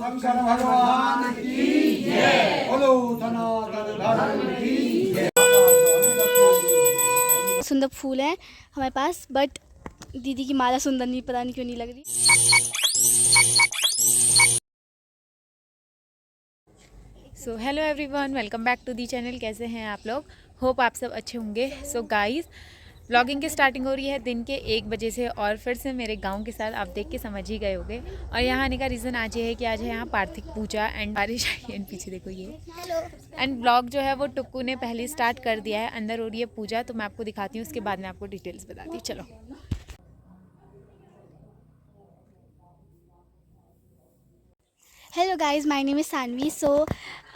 शंकर भगवान की जय। बोलो सनातन धर्म की जय। सुंदर फूल हैं हमारे पास, बट दीदी की माला सुंदर नहीं, पता नहीं क्यों नहीं लग रही। So hello everyone, welcome back to the channel. कैसे हैं आप लोग? होप आप सब अच्छे होंगे। सो गाइस, व्लॉगिंग की स्टार्टिंग हो रही है दिन के 1 बजे से, और फिर से मेरे गांव के साथ आप देख के समझ ही गए होंगे। और यहाँ आने का रीज़न आज ये है कि आज है यहाँ पार्थिक पूजा एंड बारिश आई है। पीछे देखो ये एंड ब्लॉग जो है वो टुक्कू ने पहले स्टार्ट कर दिया है। अंदर हो रही है पूजा, तो मैं आपको दिखाती हूँ, उसके बाद मैं आपको डिटेल्स बताती हूँ। चलो। Hello guys, my name is Saanvi. So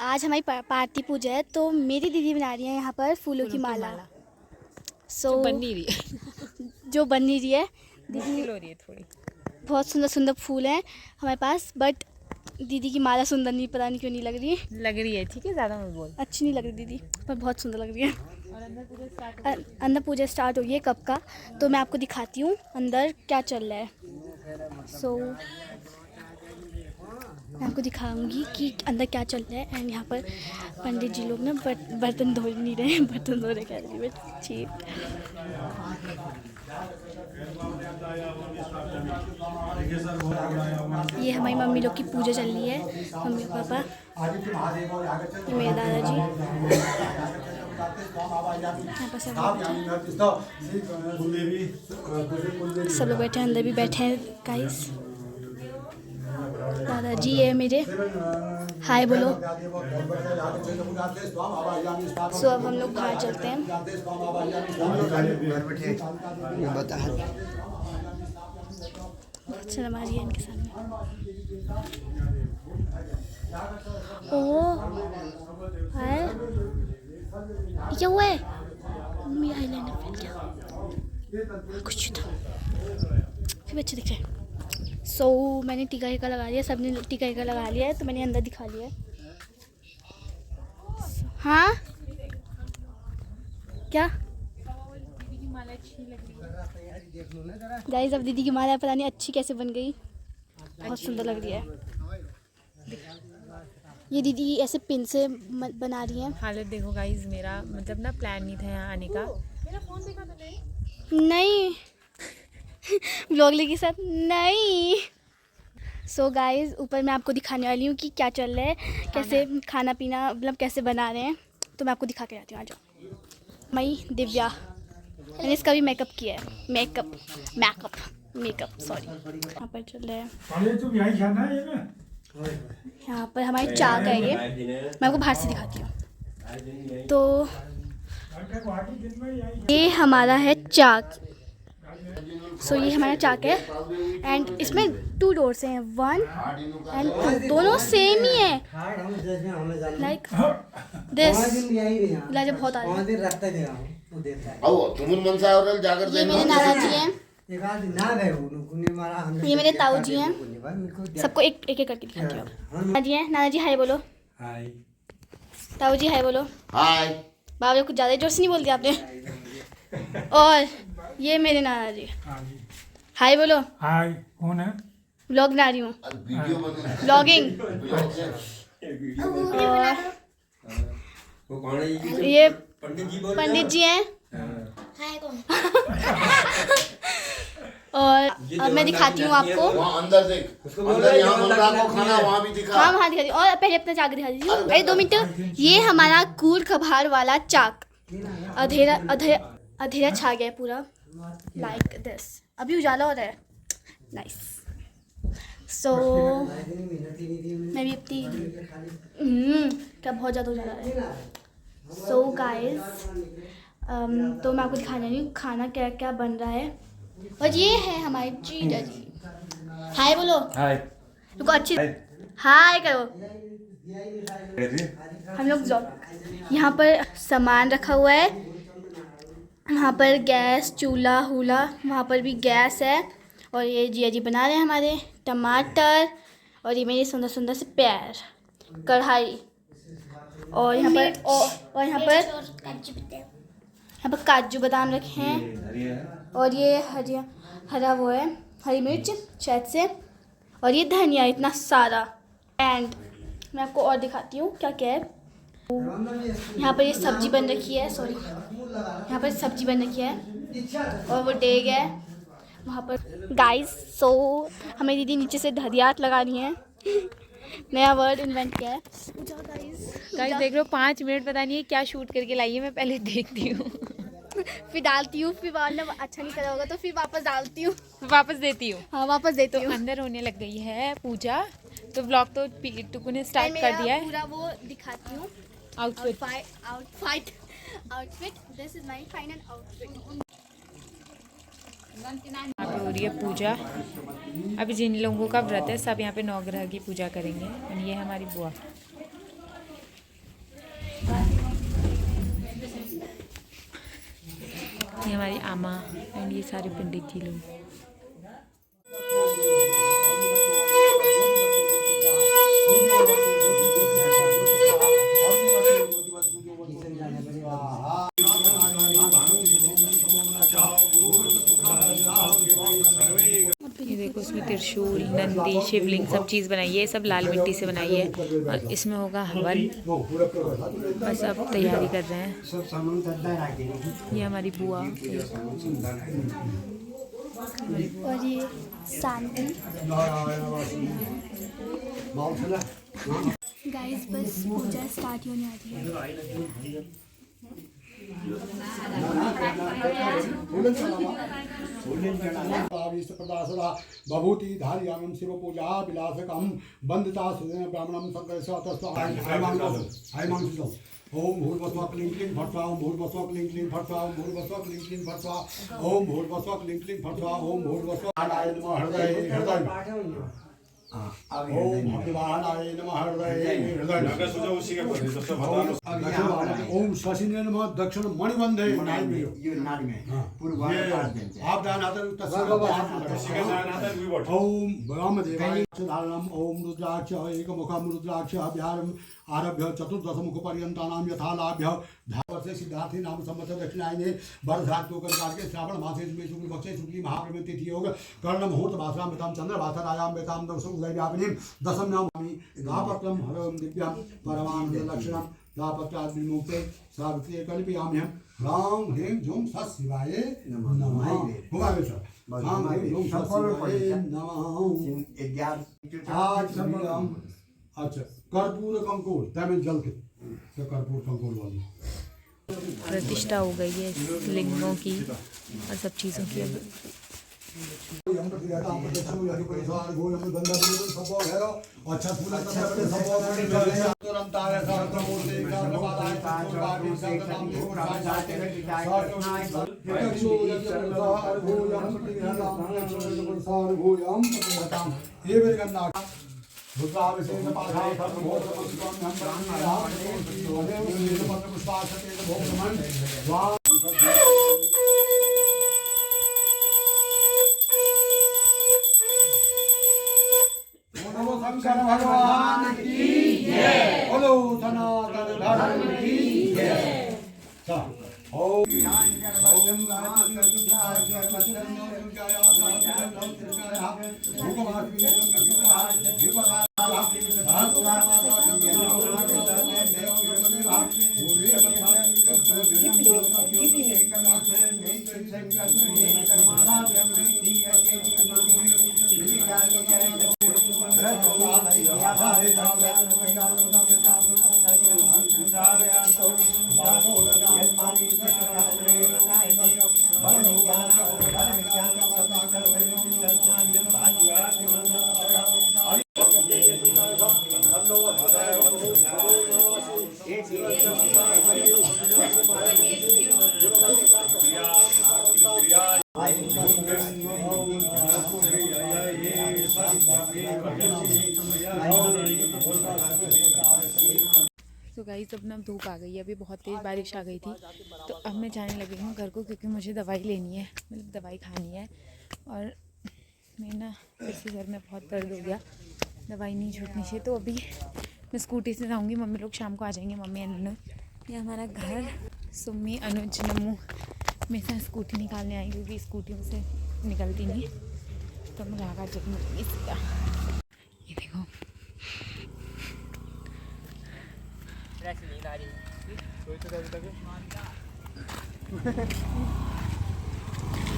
आज हमारी पार्टी पूजा है, तो मेरी दीदी बना रही है यहाँ पर फूलों की माला। सो बन नहीं रही है जो बन नहीं रही है दीदी, मुश्किल हो रही है थोड़ी। बहुत सुंदर सुंदर फूल हैं हमारे पास, बट दीदी की माला सुंदर नहीं, पता नहीं क्यों नहीं लग रही है। लग रही है, ठीक है, ज़्यादा मत बोल। अच्छी नहीं लग रही दीदी, पर बहुत सुंदर लग रही है। और अंदर पूजा स्टार्ट हो गई है कब का, तो मैं आपको दिखाती हूँ अंदर क्या चल रहा है। सो मैं आपको दिखाऊंगी कि अंदर क्या चल रहा है। एंड यहाँ पर पंडित जी लोग ना बर्तन धो नहीं रहे हैं, बर्तन धो रहे कह रही है ठीक। ये हमारी मम्मी लोग की पूजा चल रही है, मम्मी पापा, ये मेरे दादाजी, यहाँ पर सब लोग बैठे हैं, अंदर भी बैठे हैं गाइस। दादाजी ये मेरे, हाय बोलो। सो अब हम लोग बाहर चलते हैं। शर्म आ रही है इनके सामने। ओ हाय, क्या हुआ है? मम्मी आईलाइनर फेल गया, कुछ था, फिर अच्छे दिख रहे हैं। सो मैंने टीका हीका लगा लिया, सबने टीका हीका लगा लिया है, तो मैंने अंदर दिखा लिया है। हाँ क्या गाइस, अब दीदी की माला पता नहीं अच्छी कैसे बन गई, बहुत सुंदर लग रही है। ये दीदी ऐसे पिन से बना रही है। हालत देखो गाइस, मेरा मतलब ना प्लान नहीं था यहाँ आने का। मेरा फोन देखा तुमने? नहीं व्लॉग के साथ नहीं। सो गाइस, ऊपर मैं आपको दिखाने वाली हूँ कि क्या चल रहा है, कैसे खाना पीना, मतलब कैसे बना रहे हैं, तो मैं आपको दिखा के जाती हूँ। आ जाओ। मई दिव्या, मैंने इसका भी मेकअप किया है, मेकअप सॉरी। यहाँ पर चल रहा है, यहाँ पर हमारी चाक है ये, मैं आपको बाहर से दिखाती हूँ। तो ये हमारा है चाक। सो ये हमारा चाक है, एंड इसमें 2 डोर्स हैं, 1 एंड 2, दोनों सेम ही है, लाइक दिस। लाइक बहुत आ रहा है। ये मेरे नाना जी हैं, ये मेरे ताऊ जी हैं, सबको एक एक करके दिखाती हूँ। नाना जी हैं, नाना जी हाय बोलो। हाय। ताऊ जी हाय बोलो। हाय। बाबा जी कुछ ज़्यादा जोर से नहीं बोल दिया आपने। और ये मेरे नाना जी, हाय बोलो। हाय, कौन है? व्लॉग बना रही हूँ, व्लॉगिंग। ये पंडित जी हैं। और अब मैं दिखाती हूँ आपको, अंदर देख, अंदर यहाँ बन रहा को खाना वहाँ भी दिखा। हाँ वहाँ दिखा दी, और पहले अपना चाक दिखा दीजिए। अरे 2 मिनट। ये हमारा कूड़ कभार वाला चाक, अधेरा छा गया पूरा, लाइक दिस। अभी उजाला हो रहा है, नाइस। सो मैं भी अपनी क्या बहुत ज़्यादा उजाला है। सो गाइस, तो मैं आपको दिखाने रही हूँ खाना क्या क्या बन रहा है। और ये है हमारी जीजा जी, हाय बोलो। हाय। रुको, अच्छी हाय करो। हम लोग यहाँ पर सामान रखा हुआ है, वहाँ पर गैस, चूल्हा हूला, वहाँ पर भी गैस है। और ये जिया जी बना रहे हैं हमारे टमाटर, और ये मेरे सुंदर सुंदर से पैर, कढ़ाई, और यहाँ पर काजू बादाम रखे हैं, और ये हरा वो है, हरी मिर्च शायद से, और ये धनिया इतना सारा, एंड मैं आपको और दिखाती हूँ क्या क्या है। यहाँ पर ये सब्जी बन रखी है, सॉरी यहाँ पर सब्जी बन रखी है और वो डेग है वहाँ पर। गाइस सो हमें दीदी नीचे से धरियात लगानी है। नया वर्ड इन्वेंट किया है। गाइस देख लो 5 मिनट पता नहीं है क्या शूट करके लाई है, मैं पहले देखती हूँ फिर डालती हूँ, फिर बाद में अच्छा नहीं करा होगा तो फिर वापस डालती हूँ, वापस देती हूँ। हाँ वापस देती तो हूँ। अंदर होने लग गई है पूजा, तो व्लॉग तो टुकू ने स्टार्ट कर दिया है। पूरा वो दिखाती हूँ outfit this is my final outfit. यहाँ पे हो रही है पूजा। अभी जिन लोगों का व्रत है सब यहाँ पे नवग्रह की पूजा करेंगे। और ये हमारी बुआ, ये हमारी आमा एंड ये सारे पंडित जी लोग। ये देखो इसमें त्रिशूल, नंदी, शिवलिंग सब चीज़ बनाई है, सब लाल मिट्टी से बनाई है। और इसमें होगा हवन। बस अब तैयारी कर रहे हैं। ये हमारी बुआ और ये शांति। गाइस बस पूजा स्टार्ट होने आ रही है। बभूति धारियामं शिव पूजा विलासकम वंदिता सुदेन ब्राह्मणं संकर्षः ओम भूर्भुवस्वः क्लीं क्लीं फट् स्वाहा। ओम भूर्भुवस्वः क्लीं क्लीं फट् स्वाहा। ओम भूर्भुवस्वः क्लीं क्लीं फट् स्वाहा। ओम भूर्भुवस्वः क्लीं क्लीं फट् स्वाहा। ओम भूर्भुवस्वः नमः हृदय ओम भगवानाय नमः हृदय ओम शशिने नमः दक्षिण मणिबंधे नाड़ी में पूर्व आप ओम ब्रह्मदेवाय धारणम ओम रुद्राक्ष एकमुखम रुद्राक्ष अभ्यारम आरभ्य चतुर्दश मुख पर्यंतानाम यथालाभ्य धावर्षे सिद्धार्थी नाम संवत्सर दक्षिणायने वर्षाक्तो कर के श्रावण मासे शुक्ल पक्षे शुक्ली महाप्रमे तिथि योग कर्ण मुहूर्त भाषाम बेताम चंद्र भाषायाम बेताम दश उदय व्यापिनीम दशम नामी गापत्रम हरम दिव्यम परमानंद लक्षणम गापत्राद विमुक्ते सावित्रे कल्पयाम्यहम राम ह्रीं झूम सत् शिवाय नमः। घुमावे सर राम ह्रीं झूम सत् शिवाय नमः। आज सभी हम अच्छा कर्पूर कंकुल तमिल जल के तो कर्पूर कंकुल वाली प्रतिष्ठा हो गई है लिंगों की और सब चीज़ों की। शंकर भगवान की जय। बोलो सनातन धर्म की जय। ओम तो गाइस अब ना धूप आ गई है, अभी बहुत तेज़ बारिश आ गई थी, तो अब मैं जाने लगी हूँ घर को क्योंकि मुझे दवाई लेनी है, मतलब दवाई खानी है। और मेरे ना फिर से सर में बहुत दर्द हो गया, दवाई नहीं छूटनी चाहिए। तो अभी मैं स्कूटी से जाऊँगी, मम्मी लोग शाम को आ जाएंगे, मम्मी अनु। ये हमारा घर, सुम्मी अनुज नमू मेरे साथ स्कूटी निकालने आई क्योंकि स्कूटी मुझसे निकलती नहीं, तो मैं लगा चुकी इसका। ये देखो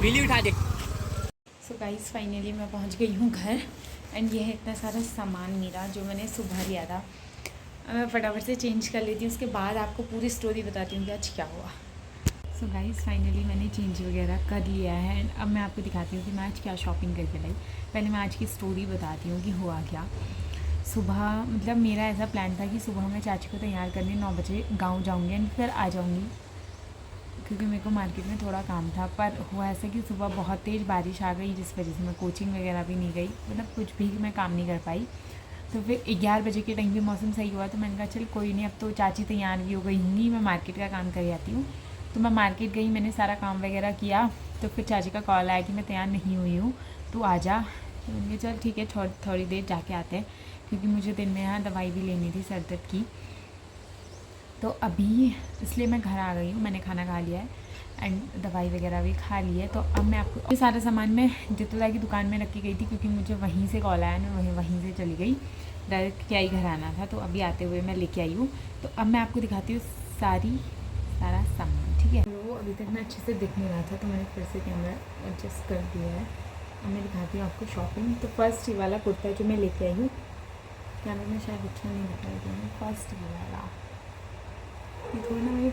बिल्ली उठा दे। सो गाइस फाइनली मैं पहुंच गई हूँ घर एंड ये है इतना सारा सामान मेरा जो मैंने सुबह लिया था। अब मैं फटाफट से चेंज कर लेती हूँ, उसके बाद आपको पूरी स्टोरी बताती हूँ कि आज क्या हुआ। सो गाइस फाइनली मैंने चेंज वगैरह कर लिया है एंड अब मैं आपको दिखाती हूँ कि मैं आज क्या शॉपिंग करके लाई। पहले मैं आज की स्टोरी बताती हूँ कि हुआ क्या। सुबह मतलब मेरा ऐसा प्लान था कि सुबह मैं चाची को तैयार करने 9 बजे गाँव जाऊँगी एंड फिर आ जाऊँगी, क्योंकि मेरे को मार्केट में थोड़ा काम था। पर हुआ ऐसा कि सुबह बहुत तेज़ बारिश आ गई, जिस वजह से मैं कोचिंग वगैरह भी नहीं गई, मतलब कुछ भी मैं काम नहीं कर पाई। तो फिर 11 बजे के टाइम भी मौसम सही हुआ, तो मैंने कहा चल कोई नहीं, अब तो चाची तैयार भी हो गई होंगी, मैं मार्केट का काम कर आती हूँ। तो मैं मार्केट गई, मैंने सारा काम वगैरह किया, तो फिर चाची का कॉल आया कि मैं तैयार नहीं हुई हूँ, तो आ जा। तो मैंने कहा चल ठीक है, थोड़ी देर जाके आते हैं, क्योंकि मुझे दिन में यहाँ दवाई भी लेनी थी सर दर्द की। तो अभी इसलिए मैं घर आ गई हूँ, मैंने खाना खा लिया है एंड दवाई वगैरह भी खा ली है। तो अब मैं आपको ये सारा सामान मैं जितुला की दुकान में रख के गई थी, क्योंकि मुझे वहीं से कॉल आया, मैं वहीं से चली गई, डायरेक्ट क्या ही घर आना था। तो अभी आते हुए मैं लेके आई हूँ। तो अब मैं आपको दिखाती हूँ सारा सामान, ठीक है। तो अभी तक मैं अच्छे से दिख नहीं रहा था, तो मैंने फिर से कैमरा एडजस्ट कर दिया है। अब मैं दिखाती हूँ आपको शॉपिंग। तो फर्स्ट ये वाला कुर्ता जो मैं लेके आई हूँ, कैमरे में शायद अच्छा नहीं दिख रहा है, फर्स्ट ये वाला, ये थोड़ा ना मैंने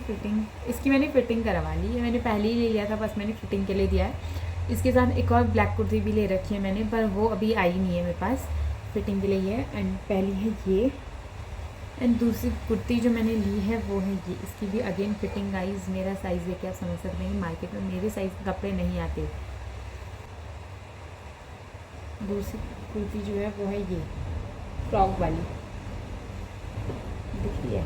इसकी मैंने फ़िटिंग करवा ली है। मैंने पहले ही ले लिया था, बस मैंने फ़िटिंग के लिए दिया है। इसके साथ एक और ब्लैक कुर्ती भी ले रखी है मैंने, पर वो अभी आई नहीं है मेरे पास, फ़िटिंग के लिए है। एंड पहली है ये, एंड दूसरी कुर्ती जो मैंने ली है वो है ये, इसकी भी अगेन फ़िटिंग। गाइस मेरा साइज़ देके आप समझ सकते हैं, मार्केट में मेरे साइज़ के कपड़े नहीं आते। दूसरी कुर्ती जो है वो है ये फ्रॉक वाली, देखिए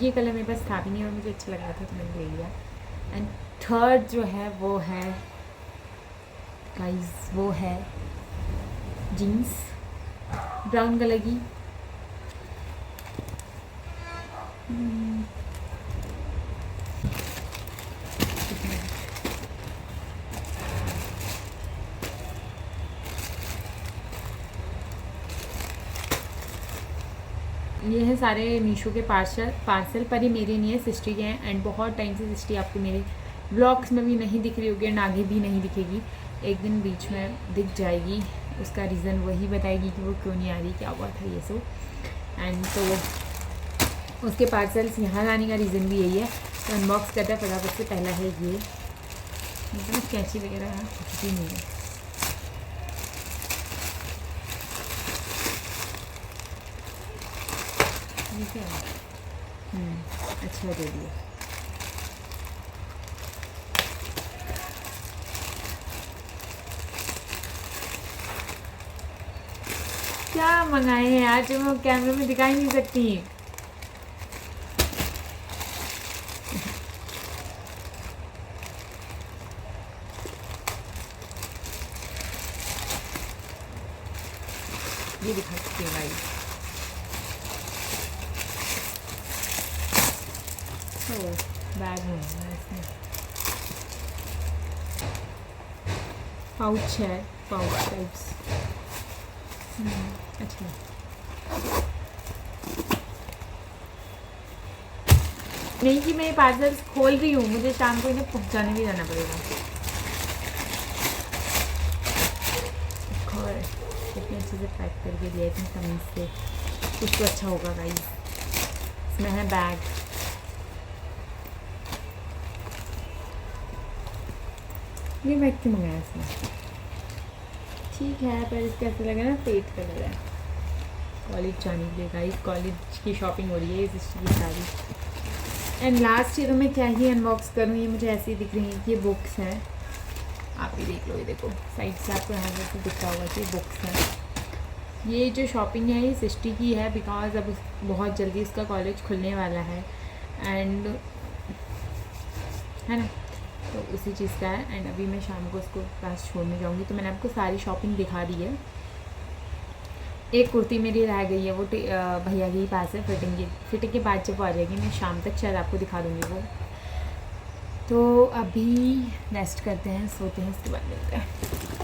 ये कलर मेरे पास था भी नहीं और मुझे अच्छा लग रहा था, तो मैंने ले लिया। एंड थर्ड जो है वो है गाइस, वो है जीन्स ब्राउन कलर की। ये है सारे मीशो के पार्सल, पर ये मेरे नहीं है, सिस्टर के हैं। एंड बहुत टाइम से सिस्टर आपको मेरे ब्लॉग्स में भी नहीं दिख रही होगी एंड आगे भी नहीं दिखेगी, एक दिन बीच में दिख जाएगी। उसका रीज़न वही बताएगी कि वो क्यों नहीं आ रही, क्या हुआ था ये सब। एंड तो उसके पार्सल्स यहाँ लाने का रीज़न भी यही है। तो अनबॉक्स करता है फटाफट से। पहला है ये, मतलब कैंची वगैरह कुछ भी नहीं है। ठीक है, अच्छा दे दिया। क्या मंगाए हैं यार जो मैं कैमरे में दिखा ही नहीं सकती। ये दिखा सकती हूँ भाई। तो बैग में इसमें पाउच है, पाउच टाइप्स। अच्छा, नहीं कि मैं पार्सल खोल रही हूँ, मुझे शाम को इन्हें पहुँचाने भी जाना पड़ेगा। और कितने अच्छे से पैक करके दिया इतनी तमीज़ से, कुछ तो अच्छा होगा गाइस। इसमें है बैग, ये बैग क्यों मंगाया इसमें, ठीक है, पर इसका ऐसा लगा ना पेट कलर है। कॉलेज जाने के लिए गाइस, कॉलेज की शॉपिंग हो रही है इस की सारी। एंड लास्ट ये तो मैं क्या ही अनबॉक्स करूँ, ये मुझे ऐसे ही दिख रही है कि ये बुक्स हैं। आप ही देख लो, ये देखो साइड से आपको यहाँ से दिख रहा होगा कि ये बुक्स हैं। ये जो शॉपिंग है ये सिस्टी की है, बिकॉज अब बहुत जल्दी इसका कॉलेज खुलने वाला है एंड है ना, तो उसी चीज़ का है। एंड अभी मैं शाम को उसको पास छोड़ने जाऊँगी, तो मैंने आपको सारी शॉपिंग दिखा दी है। एक कुर्ती मेरी रह गई है, वो भैया के ही पास है, फिटिंग के बाद जब वो आ जाएगी मैं शाम तक शायद आपको दिखा दूँगी वो। तो अभी रेस्ट करते हैं, सोते हैं, उसके बाद मिलते हैं।